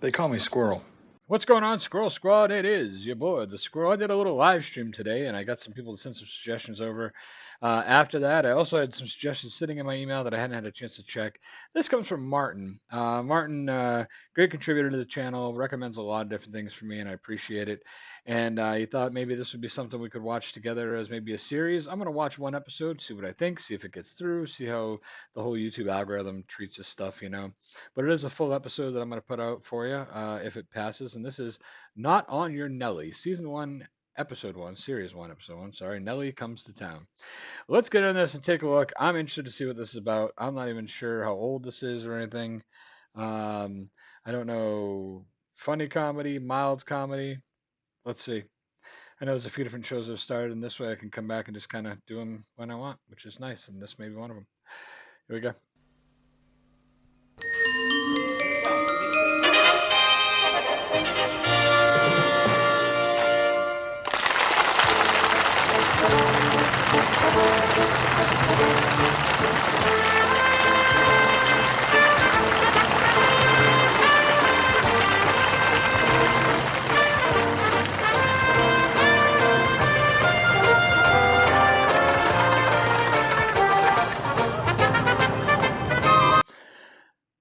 They call me Squirrel. What's going on, Squirrel Squad? It is your boy, the Squirrel. I did a little live stream today, and I got some people to send some suggestions over. After that, I also had some suggestions sitting in my email that I hadn't had a chance to check. This comes from Martin. Martin, great contributor to the channel, recommends a lot of different things for me, and I appreciate it. And he thought maybe this would be something we could watch together as maybe a series. I'm going to watch one episode, see what I think, see if it gets through, see how the whole YouTube algorithm treats this stuff, But it is a full episode that I'm going to put out for you if it passes. And this is Not on Your Nellie, Season 1, Episode 1, Series 1, Episode 1. Sorry, Nellie Comes to Town. Let's get in this and take a look. I'm interested to see what this is about. I'm not even sure how old this is or anything. I don't know. Funny comedy, mild comedy. Let's see. I know there's a few different shows that have started, and this way I can come back and just kind of do them when I want, which is nice. And this may be one of them. Here we go.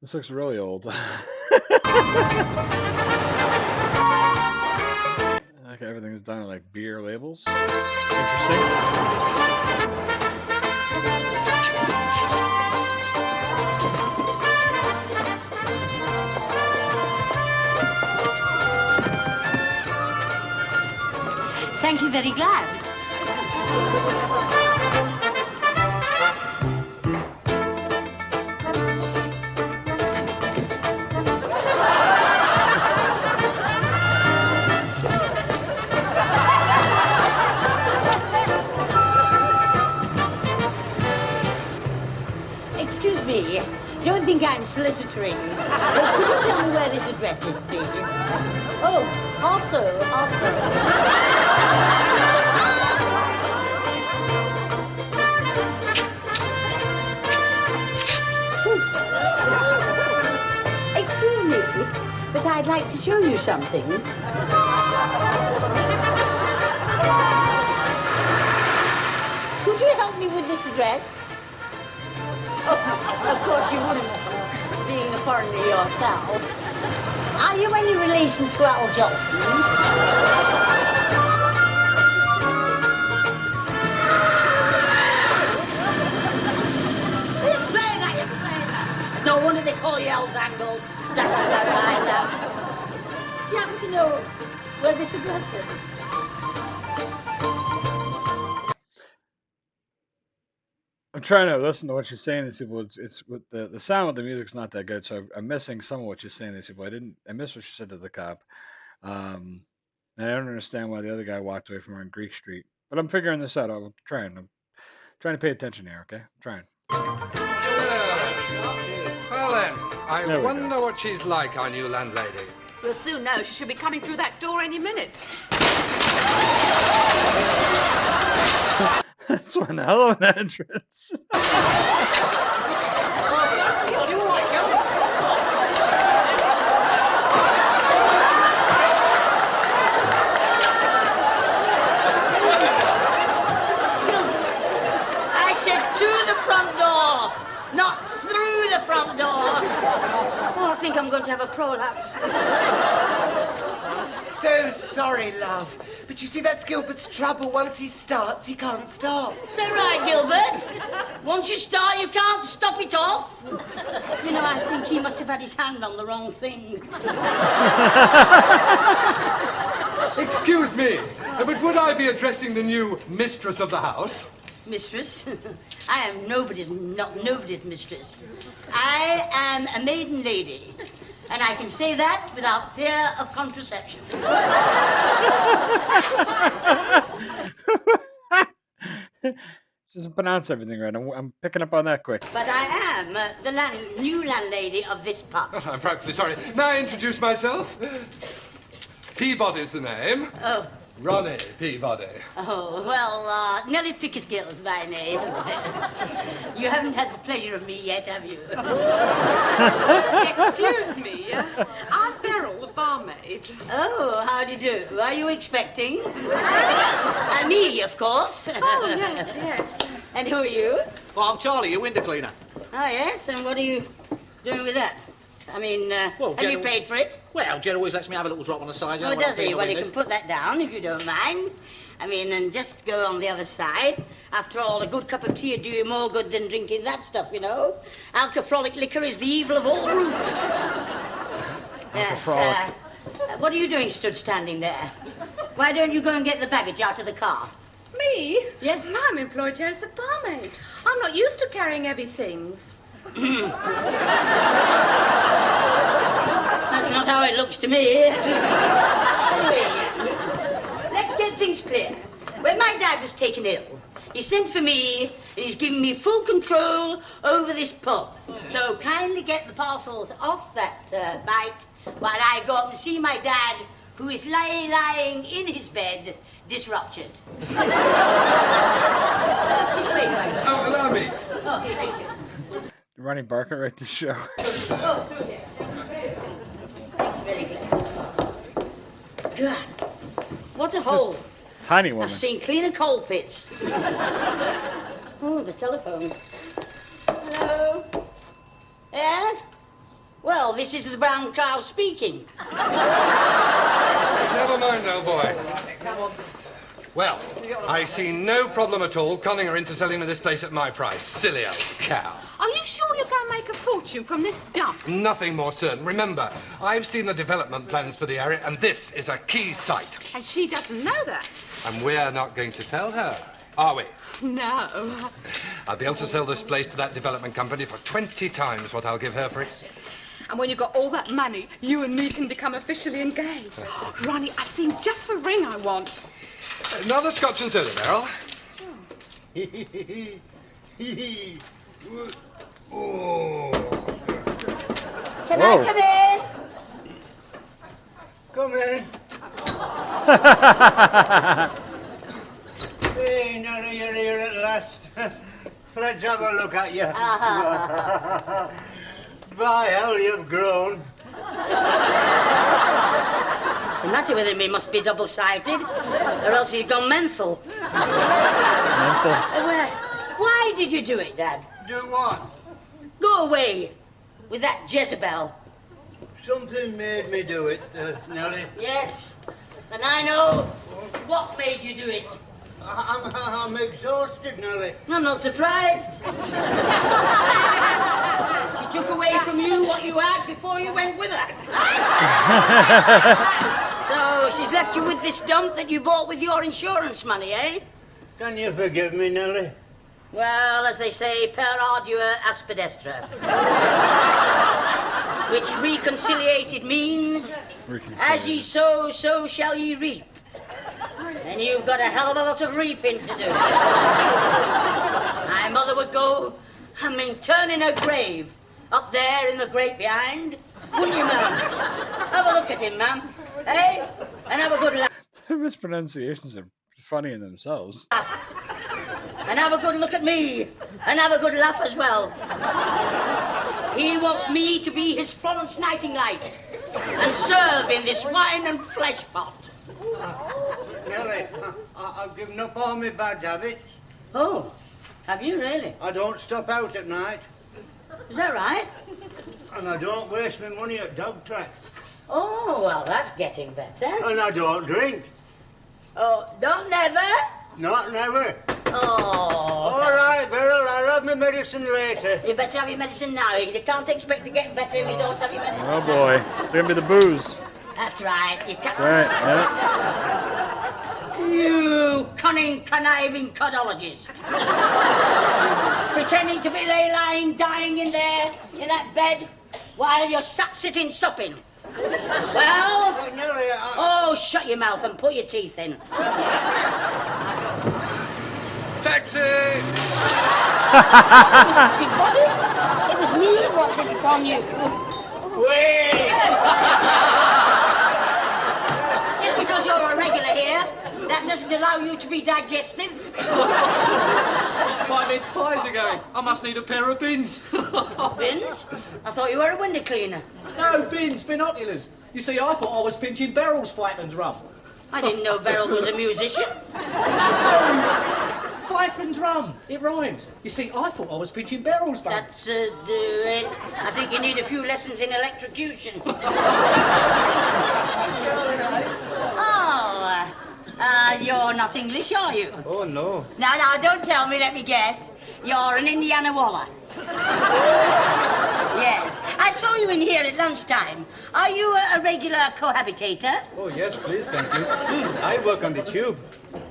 This looks really old. Okay, everything's done in like beer labels. Interesting. Thank you, very glad. Excuse me, don't think I'm soliciting. Could you tell me where this address is, please? Oh, also. Excuse me, but I'd like to show you something. Could you help me with this address? Of course you wouldn't, being a foreigner yourself. Are you any relation to Al Jolson? No wonder they call you Al's Angles. That's how I find out. Do you happen to know where this address is? I'm trying to listen to what she's saying to these people. It's with the sound of the music's not that good, so I'm missing some of what she's saying to these people. I missed what she said to the cop. And I don't understand why the other guy walked away from her on Greek Street. But I'm figuring this out. I'm trying to pay attention here, okay? I'm trying. Well then, I wonder what she's like, our new landlady. We'll soon know. She should be coming through that door any minute. That's one hell of an entrance. I said to the front door, not through the front door. Oh, I think I'm going to have a prolapse. I'm so sorry, love. But you see, that's Gilbert's trouble. Once he starts, he can't stop. Is that right, Gilbert? Once you start, you can't stop it off. You know, I think he must have had his hand on the wrong thing. Excuse me, but would I be addressing the new mistress of the house? Mistress? I am nobody's mistress. I am a maiden lady. And I can say that without fear of contraception. She doesn't pronounce everything right. I'm picking up on that quick. But I am the new landlady of this pub. Oh, I'm frightfully sorry. May I introduce myself? Peabody's the name. Oh. Ronnie Peabody. Oh, well, Nellie Pickersgill's my name. You haven't had the pleasure of me yet, have you? Excuse me. I'm Beryl. barmaid. Oh, how do you do? Are you expecting? Me, of course. Oh, yes, yes. And who are you? Well, I'm Charlie, your window cleaner. Oh, yes, and what are you doing with that? I mean, Well, have you Jen- paid for it? Well, Jed always lets me have a little drop on the side. Oh, does he? Well, you can put that down if you don't mind. I mean, and just go on the other side. After all, a good cup of tea would do you more good than drinking that stuff, you know. Alcoholic liquor is the evil of all root. Yes, what are you doing stood standing there? Why don't you go and get the baggage out of the car? Me? Yeah. I'm employed here as a barmaid. I'm not used to carrying heavy things. That's not how it looks to me. Anyway, let's get things clear. When my dad was taken ill, he sent for me and he's given me full control over this pub. So kindly get the parcels off that bike while I go up and see my dad, who is lying in his bed, disrupted. This way, Michael. Oh, allow me. Oh, thank you. Did Ronnie Barker write this show? Oh, through here. Thank you, very glad. God, what a hole. Tiny woman. I've seen cleaner coal pits. Oh, the telephone. Hello? Yes? Well, this is the brown cow speaking. Never mind, old boy. Well, I see no problem at all conning her into selling me this place at my price. Silly old cow. Are you sure you're going to make a fortune from this dump? Nothing more certain. Remember, I've seen the development plans for the area, and this is a key site. And she doesn't know that. And we're not going to tell her, are we? No. I'll be able to sell this place to that development company for 20 times what I'll give her for it. And when you've got all that money, you and me can become officially engaged. Ronnie, I've seen just the ring I want. Another Scotch and soda, Beryl. Oh. Can Whoa. I come in? Come in. Hey, Nellie, you're here at last. Let's have a look at you. By hell, you've grown. What's the matter with him? He must be double-sided, or else he's gone menthol. Why did you do it, Dad? Do what? Go away with that Jezebel. Something made me do it, Nellie. Yes, and I know what made you do it. I'm exhausted, Nellie. I'm not surprised. She took away from you what you had before you went with her. So she's left you with this dump that you bought with your insurance money, eh? Can you forgive me, Nellie? Well, as they say, per ardua aspidestra. Which reconciliated means, as ye sow, so shall ye reap. And you've got a hell of a lot of reaping to do. My mother would go, I mean, turn in her grave, up there in the grate behind. Wouldn't you, ma'am? Have a look at him, ma'am. Eh? And have a good laugh. The mispronunciations are funny in themselves. And have a good look at me. And have a good laugh as well. He wants me to be his Florence Nightingale and serve in this wine and flesh pot. Nellie, I've given up all my bad habits. Oh, have you really? I don't stop out at night, Is that right? and I don't waste my money at dog tracks. Oh, well, that's getting better. And I don't drink. Oh, don't never? Not never. Oh. All right, Beryl, I'll have my medicine later. You better have your medicine now. You can't expect to get better if you don't have your medicine. Oh boy, it's gonna be the booze. That's right. You can't. Right, yeah. You cunning, conniving codologist. Pretending to be lying, dying in there, in that bed, while you're sitting supping. Well? Nellie, Oh, shut your mouth and put your teeth in. Taxi! Big body? It was me. What did it on you? Wait! Just because you're a regular here, that doesn't allow you to be digestive. My mid-spies again. I must need a pair of bins. Bins? I thought you were a window cleaner. No, bins, binoculars. You see, I thought I was pinching barrels fife and drum. I didn't know Beryl was a musician. Fife and drum, it rhymes. You see, I thought I was pinching barrels, bud. That's do it. I think you need a few lessons in electrocution. You're not English, are you? Oh, no. Now, don't tell me, let me guess. You're an Indiana Waller. Yes. I saw you in here at lunchtime. Are you a regular cohabitator? Oh, yes, please, thank you. I work on the tube.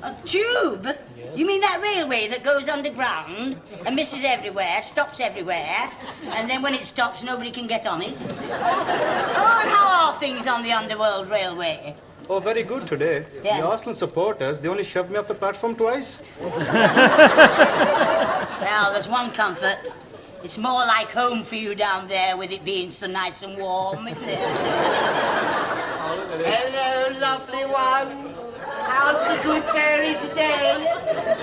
A tube? Yes. You mean that railway that goes underground and misses everywhere, stops everywhere, and then when it stops, nobody can get on it? Oh, and how are things on the Underworld Railway? Oh, very good today. Yeah. The Arsenal supporters, they only shoved me off the platform twice. Well, there's one comfort. It's more like home for you down there with it being so nice and warm, isn't it? Hello, lovely one. How's the good fairy today?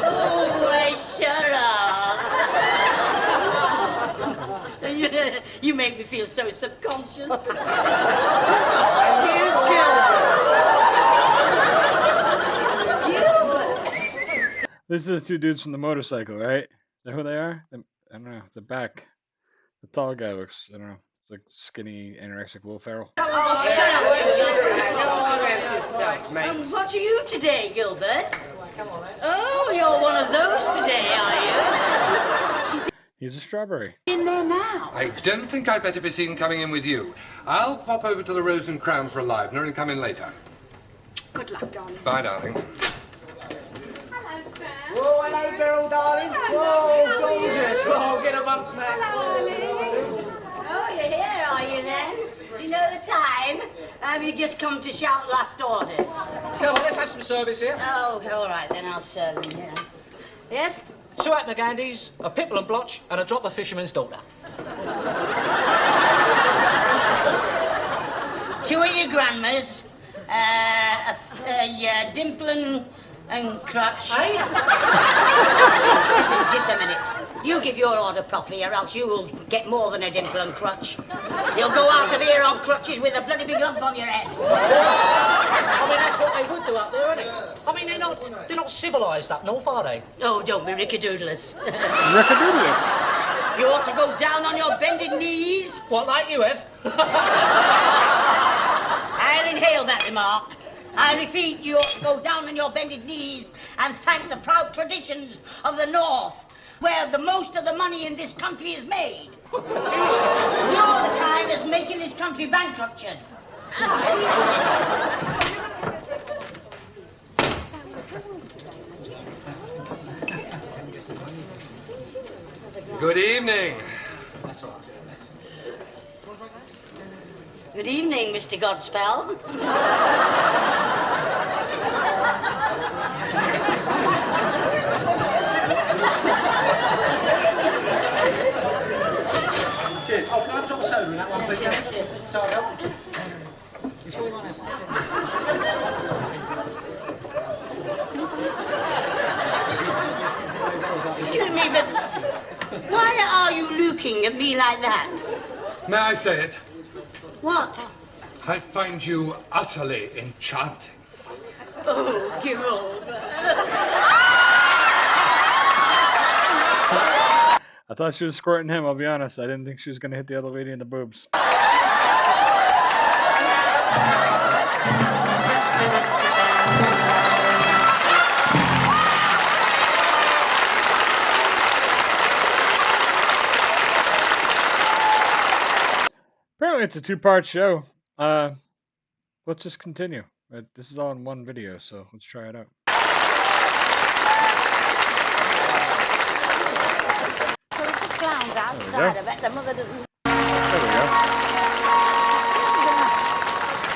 Oh, I sure are. You make me feel so subconscious. Here's Gilbert. These are the two dudes from the motorcycle, right? Is that who they are? I don't know. The back. The tall guy looks, I don't know. It's like skinny, anorexic Will Ferrell. Oh, shut up. And what are you today, Gilbert? Oh, you're one of those today, are you? He's a strawberry. In there now. I don't think I'd better be seen coming in with you. I'll pop over to the Rose and Crown for a livener and come in later. Good luck, darling. Bye, darling. Hello, sir. Oh, hello, Beryl, darling. Oh, gorgeous. Oh, get amongst that. Oh, you're here, are you then? You know the time? Have you just come to shout last orders? Come on, let's have some service here. Oh, all right, then I'll serve them, yeah. Yes? 2 Atmagandis, a Pipple and Blotch, and a drop of Fisherman's Daughter. 2 of your grandmas, a Dimple and Crutch. Listen, just a minute. You give your order properly, or else you will get more than a Dimple and Crutch. You'll go out of here on crutches with a bloody big lump on your head. I mean, that's what they would do up there, isn't it? I mean, they're not civilised up north, are they? Oh, don't be rickadoodless. Rickadoodless. You ought to go down on your bended knees. What, like you have? I'll inhale that remark. I repeat, you ought to go down on your bended knees and thank the proud traditions of the North, where the most of the money in this country is made. You're the kind that's making this country bankrupted. Good evening. Good evening, Mr. Godspell. Cheers. Oh, can I have a drop of soda in that one, please, James? Sorry, Bill. You sure you want it? Excuse me, but why are you looking at me like that? May I say it? What? I find you utterly enchanting. Oh, give over. I thought she was squirting him, I'll be honest. I didn't think she was going to hit the other lady in the boobs. Apparently it's a 2-part show. Let's just continue. This is all in one video, so let's try it out. Clowns outside. I bet the mother doesn't. There we go.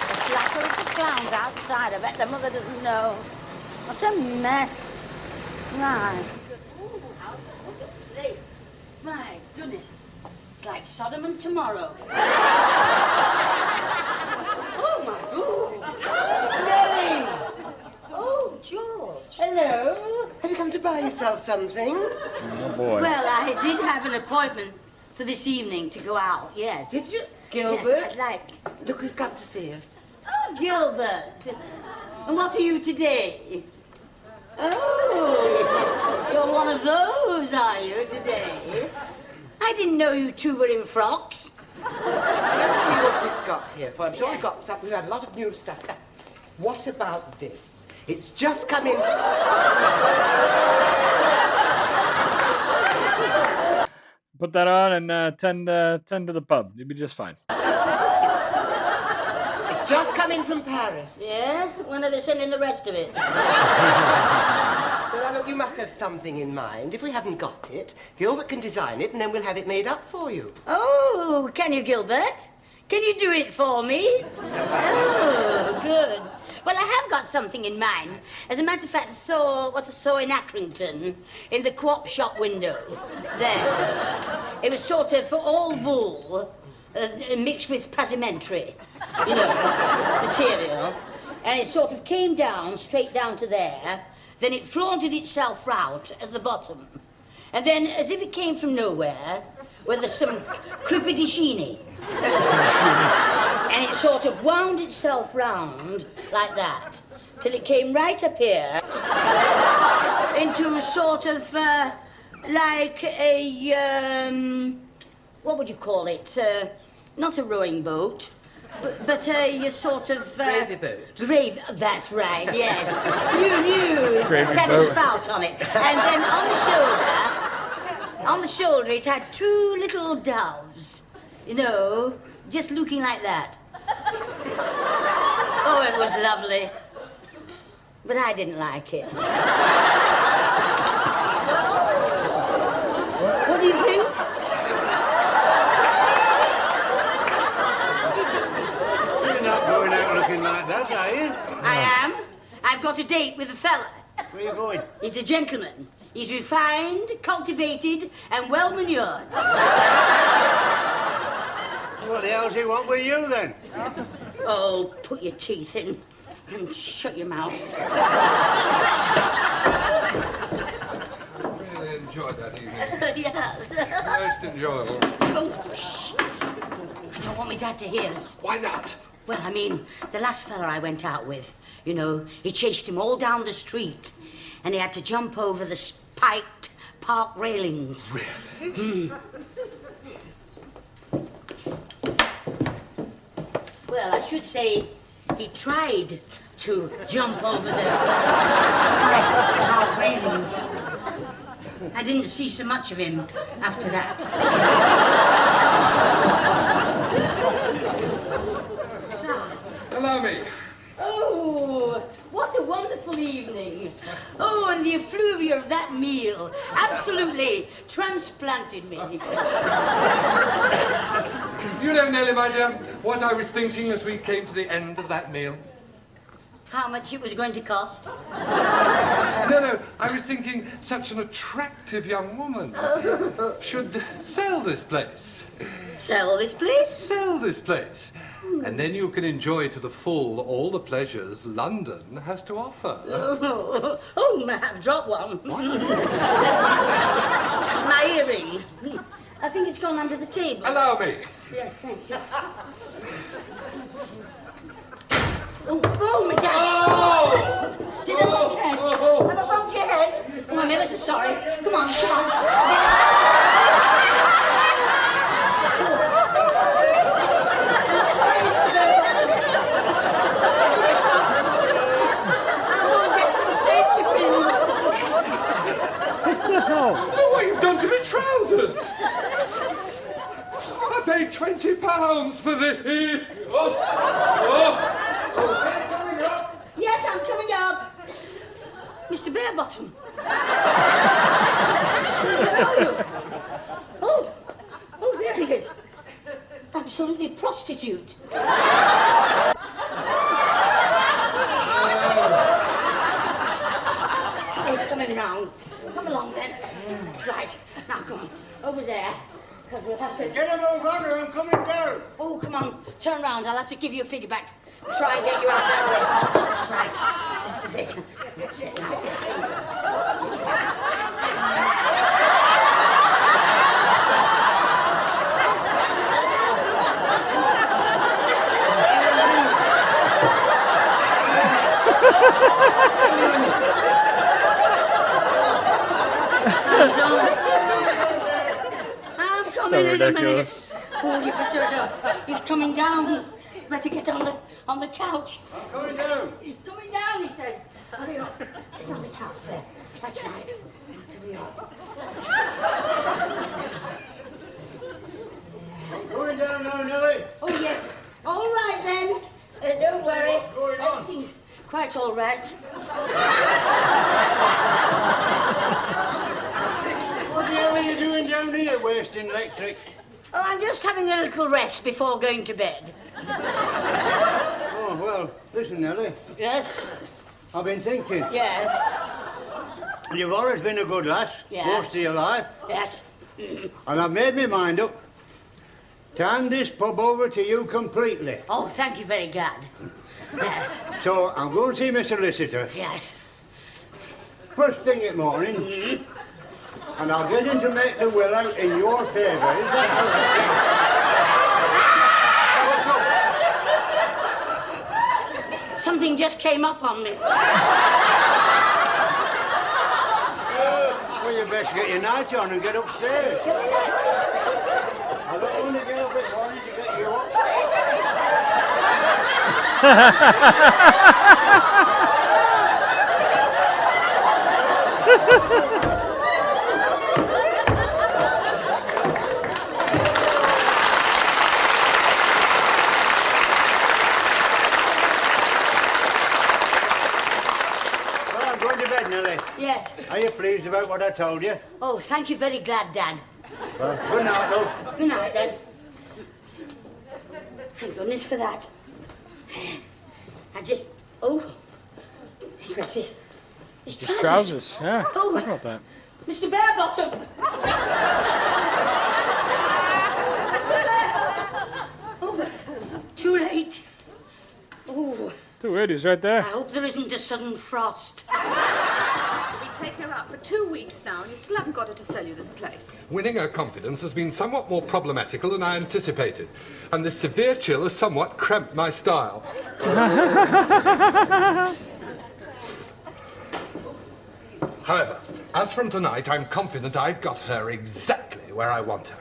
The flacker of the clowns outside. I bet the mother doesn't know. What a mess. Right. Ooh, how look at the place. My goodness. It's like Sodom and tomorrow. Oh my God. Nellie! Oh, George. Hello. Have you come to buy yourself something? Oh boy. Well, I did have an appointment for this evening to go out, yes. Did you? Gilbert? Yes, I'd like. Look who's come to see us. Oh, Gilbert. And what are you today? Oh, you're one of those, are you, today? I didn't know you two were in frocks. Let's see what we've got here, for I'm sure we've got something. We've had a lot of new stuff. What about this? It's just come in. Put that on and tend to the pub. You'll be just fine. It's just come in from Paris. Yeah? When are they sending the rest of it? Well, look, you must have something in mind. If we haven't got it, Gilbert can design it, and then we'll have it made up for you. Oh, can you, Gilbert? Can you do it for me? Oh, good. Well, I have got something in mind. As a matter of fact, I saw in Accrington, in the co-op shop window, there. It was sort of all wool, mixed with passementerie, you know, material. And it sort of came down, straight down to there. Then it flaunted itself out at the bottom. And then, as if it came from nowhere, where there's some crepidicini. And it sort of wound itself round like that, till it came right up here into a sort of, like a, what would you call it? Not a rowing boat, but a sort of... Gravy boat. That's right, yes. New. Gravy It had a boat. spout on it. And then on the shoulder, it had two little doves, you know, just looking like that. Oh, it was lovely. But I didn't like it. What do you think? You're not going out looking like that, are you? I am. I've got a date with a fella. Where are you going? He's a gentleman. He's refined, cultivated, and well manured. What the hell do you want with you, then? Oh, put your teeth in and shut your mouth. Really enjoyed that evening. Yes. Most enjoyable. Oh, shh. I don't want my dad to hear us. Why not? Well, I mean, the last fella I went out with, you know, he chased him all down the street and he had to jump over the spiked park railings. Really? Well, I should say he tried to jump over the spiked park railings. I didn't see so much of him after that. Allow me. Oh, what a wonderful evening. Oh, and the effluvia of that meal absolutely transplanted me. You know, Nellie, my dear, what I was thinking as we came to the end of that meal? How much it was going to cost? No, I was thinking such an attractive young woman should sell this place. Sell this place? Sell this place. And then you can enjoy to the full all the pleasures London has to offer. Oh, I've dropped one. My earring. I think it's gone under the table. Allow me. Yes, thank you. Oh, my dad. Oh! Did I bump your head? Have I bumped your head? Oh, I'm ever so sorry. Come on. I'm sorry, Mr. Burbank. I'll get some safety pins. Oh, what you've done to my trousers! I paid £20 for the... Yes, I'm coming up. Mr. Barebottom. Where are you? Oh, there he is. Absolutely prostitute. He's coming round. Come along then. Right, now come on. Over there. Because we'll have to... Get him over, I'm coming down. Oh, come on. Turn round. I'll have to give you a piggyback. Try and get you out that way. That's right. Just a second. That's it now. I'm coming So in a minute. ridiculous. Oh, you better he's coming down. Better get on the couch. I'm coming down. He's coming down, he says. Hurry up. Get on the couch there. That's right. Hurry up. I'm going down now, Nellie. Oh, yes. All right, then. Don't worry. What's going on? Everything's quite all right. What the hell are you doing down here, wasting electric? Oh, I'm just having a little rest before going to bed. Oh, well, listen, Nellie. Yes? I've been thinking. Yes. You've always been a good lass, Yeah. most of your life. Yes. And I've made my mind up to hand this pub over to you completely. Oh, thank you, very glad. Yes. So I'm going to see my solicitor Yes. first thing in the morning, and I'll get him to make the will out in your favour. Is that Something just came up on me. Well, you best get your night on and get upstairs. I don't want to get up this morning to get you up. Well, I'm going to bed, Nellie. Yes. Are you pleased about what I told you? Oh, thank you, very glad, Dad. Well, good night, love. Good night, then. Thank goodness for that. I just... Oh. He's left his trousers. Trousers, yeah. Oh. Think about that. Mr. Barebottom! Mr. Barebottom! Oh, too late. Oh, Two ladies right there. I hope there isn't a sudden frost. We take her out for 2 weeks now, and you still haven't got her to sell you this place. Winning her confidence has been somewhat more problematical than I anticipated, and this severe chill has somewhat cramped my style. However, as from tonight, I'm confident I've got her exactly where I want her.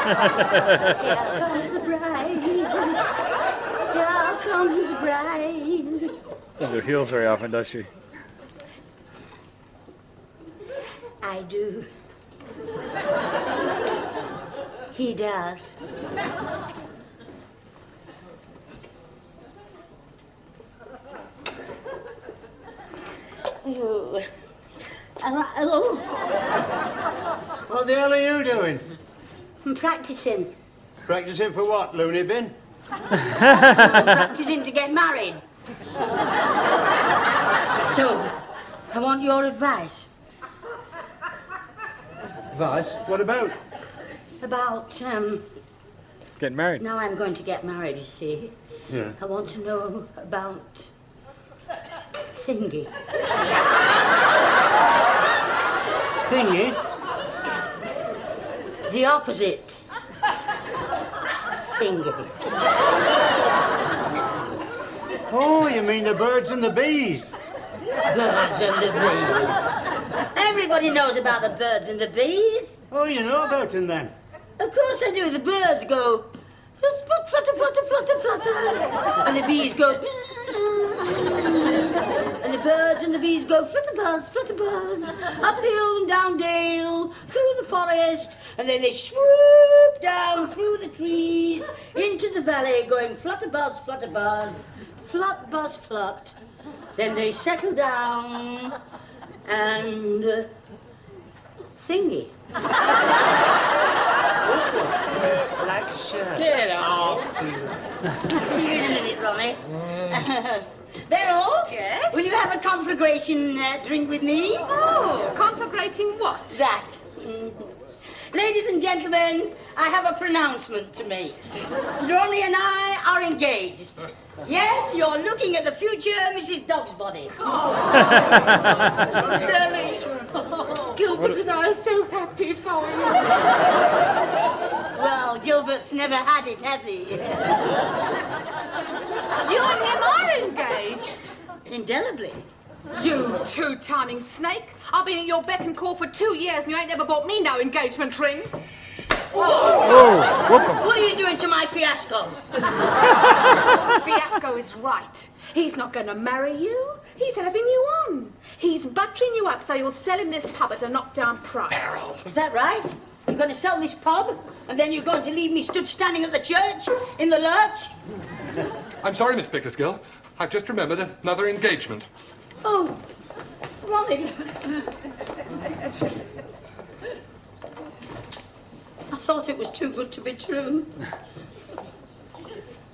Here comes the bride. Here comes the bride. Doesn't do heels very often, does she? I do. He does. Oh. Hello. What the hell are you doing? I'm practicing. Practicing for what, loony bin? I'm practicing to get married. So, I want your advice Advice? What about? about, Getting married. now I'm going to get married, you see. Yeah. I want to know about thingy. Thingy? The opposite. Thingy. Oh, you mean the birds and the bees? Birds and the bees. Everybody knows about the birds and the bees. Oh, you know about them then? Of course I do. The birds go flutter, flutter, flutter, flutter. And the bees go buzz. And the birds and the bees go flutter buzz, up hill and down dale, through the forest, and then they swoop down through the trees into the valley, going flutter buzz, flut buzz, flut. Then they settle down and thingy. Like a shirt. Get off. I'll see you in a minute, Ronnie. Beryl? Yes? Will you have a conflagration drink with me? Oh, conflagrating what? That. Ladies and gentlemen, I have a pronouncement to make. Ronnie and I are engaged. Yes, you're looking at the future Mrs. Dogsbody. Nellie, Gilbert and I are so happy for you. Well, Gilbert's never had it, has he? You and him are engaged. Indelibly. You two-timing snake. I've been at your beck and call for 2 years and you ain't never bought me no engagement ring. What are you doing to my fiasco? Fiasco is right. He's not going to marry you. He's having you on. He's buttering you up so you'll sell him this pub at a knockdown price. Is that right? You're going to sell this pub, and then you're going to leave me stood standing at the church in the lurch? I'm sorry, Miss Bickersgill. I've just remembered another engagement. Oh, Ronnie. I thought it was too good to be true.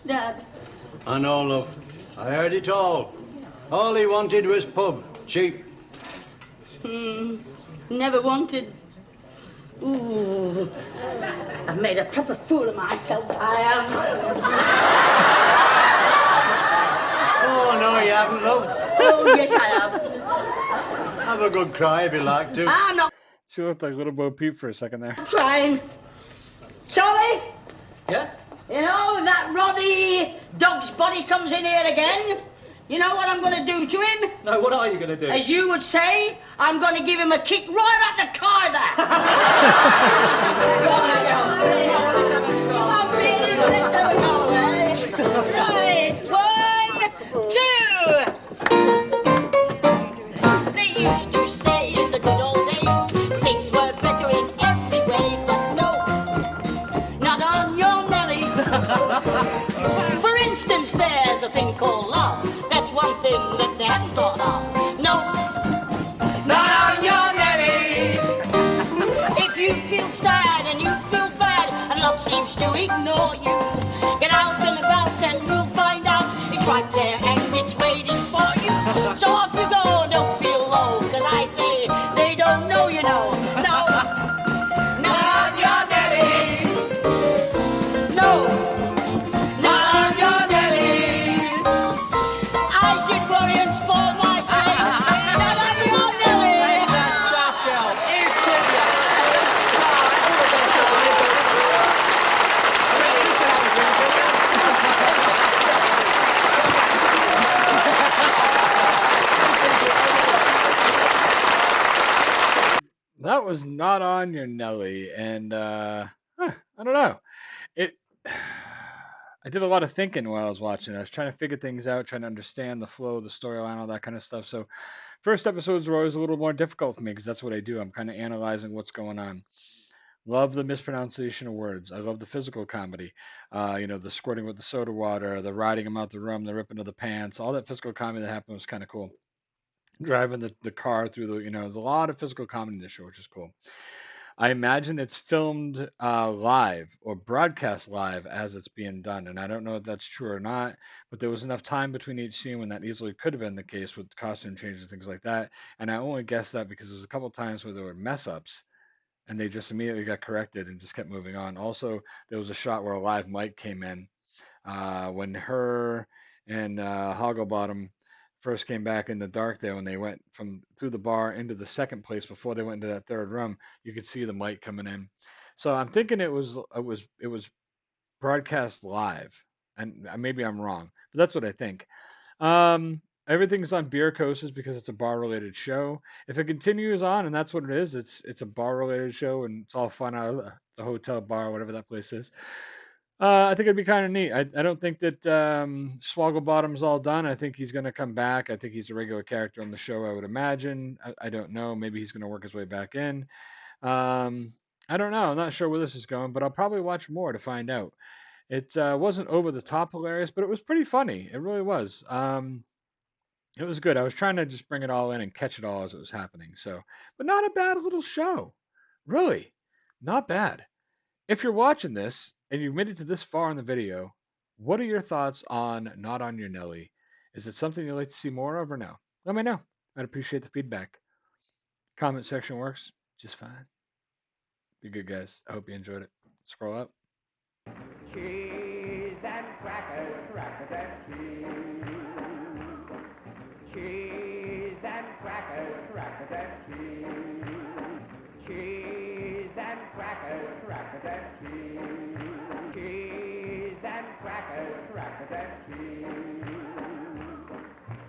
Dad. I know, love. I heard it all. All he wanted was pub. Cheap. Never wanted. Ooh. I've made a proper fool of myself, I have. Oh, no, you haven't, love. Oh, yes, I have. Have a good cry if you like to. I'm not She looked like Little Bo Peep for a second there. crying. Charlie, Yeah? you know that Roddy dog's body comes in here again? You know what I'm going to do to him? No, what are you going to do? As you would say, I'm going to give him a kick right at the carver. Come on, please, let's have a go, eh? Right, 1, 2. They used to say in the good old days, things were better in every way, but no, not on your Nellie. For instance, there's a thing called love. That's one thing that they hadn't thought of. No, not on your Nellie. If you feel sad and you feel bad and love seems to ignore you, get out and about and you'll find out it's right there and it's waiting for you. So off you go, don't feel low, 'cause I say they don't know you know. No, not on your Nellie. No, not on your Nellie. I should worry and spoil my sleep. Not on your Nellie. Stop, girl. Here's to you. That was not on your Nelly, and I don't know. It. I did a lot of thinking while I was watching. I was trying to figure things out, trying to understand the flow, the storyline, all that kind of stuff. So, first episodes were always a little more difficult for me because that's what I do. I'm kind of analyzing what's going on. Love the mispronunciation of words. I love the physical comedy. The squirting with the soda water, the riding him out the room, the ripping of the pants, all that physical comedy that happened was kind of cool. Driving the car through there's a lot of physical comedy in this show, which is cool. I imagine it's filmed live or broadcast live as it's being done. And I don't know if that's true or not, but there was enough time between each scene when that easily could have been the case with costume changes and things like that. And I only guess that because there's a couple times where there were mess ups and they just immediately got corrected and just kept moving on. Also, there was a shot where a live mic came in when her and Hogglebottom first came back in the dark there when they went from through the bar into the second place before they went into that third room. You could see the mic coming in. So I'm thinking it was broadcast live, and maybe I'm wrong, but that's what I think. Everything's on beer coasters because it's a bar related show. If it continues on and that's what it is, it's a bar related show and it's all fun out of the hotel bar, whatever that place is. I think it'd be kind of neat. I don't think that Swogglebottom's all done. I think he's going to come back. I think he's a regular character on the show, I would imagine. I don't know. Maybe he's going to work his way back in. I don't know. I'm not sure where this is going, but I'll probably watch more to find out. It wasn't over the top hilarious, but it was pretty funny. It really was. It was good. I was trying to just bring it all in and catch it all as it was happening. So, but not a bad little show. Really, not bad. If you're watching this and you made it to this far in the video, what are your thoughts on Not on Your Nelly? Is it something you'd like to see more of or no? Let me know. I'd appreciate the feedback. Comment section works just fine. Be good, guys. I hope you enjoyed it. Scroll up. Cheese and crackers, crackers and cheese. Cheese and crackers, crackers and cheese. Cheese and crackers, crackers and cheese. Cheese and crackers, crackers and cheese.